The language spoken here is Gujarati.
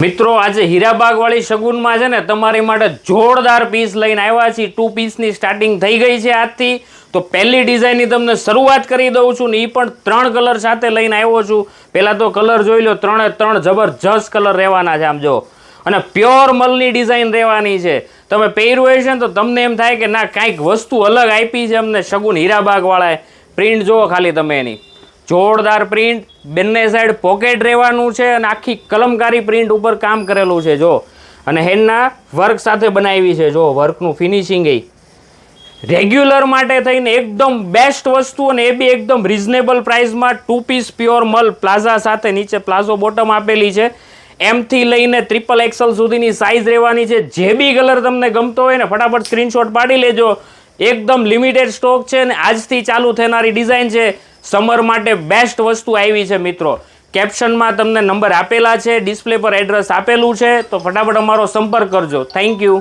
મિત્રો આજે હીરાબાગ વાળી શગુનમાં છે ને તમારી માટે જોરદાર પીસ લઈને આવ્યા છીએ। 2 પીસની સ્ટાર્ટિંગ થઈ ગઈ છે આજથી। તો પહેલી ડિઝાઇનની તમને શરૂઆત કરી દઉં છું ને એ પણ 3 કલર સાથે લઈને આવ્યો છું। પહેલા તો કલર જોઈ લો, 3 જબરજસ્ત કલર રહેવાના છે આમ જો, અને પ્યોર મલની ડિઝાઇન રહેવાની છે। તમે પહેર્યું હશે ને તો તમને એમ થાય કે ના કાંઈક વસ્તુ અલગ આપી છે અમને શગુન હીરાબાગ વાળાએ। પ્રિન્ટ જુઓ ખાલી તમે એની, જોરદાર પ્રિન્ટ, બંને સાઈડ પોકેટ રહેવાનું છે અને આખી કલમકારી પ્રિન્ટ ઉપર કામ કરેલું છે જો, અને હેન્ડના વર્ક સાથે બનાવી છે જો, વર્કનું ફિનિશિંગ એ રેગ્યુલર માટે થઈને એકદમ બેસ્ટ વસ્તુ, અને એ બી એકદમ રિઝનેબલ પ્રાઇસમાં। 2 પીસ પ્યોર મલ પ્લાઝા સાથે, નીચે પ્લાઝો બોટમ આપેલી છે। M થી લઈને XXL સુધીની સાઇઝ રહેવાની છે। જે બી કલર તમને ગમતો હોય ને ફટાફટ સ્ક્રીનશોટ પાડી લેજો। એકદમ લિમિટેડ સ્ટોક છે અને આજથી ચાલુ થનારી ડિઝાઇન છે। સમર માટે બેસ્ટ વસ્તુ આવી છે મિત્રો। કેપ્શનમાં તમને નંબર આપેલા છે, ડિસ્પ્લે પર એડ્રેસ આપેલું છે, તો ફટાફટ અમારો સંપર્ક કરજો। Thank you.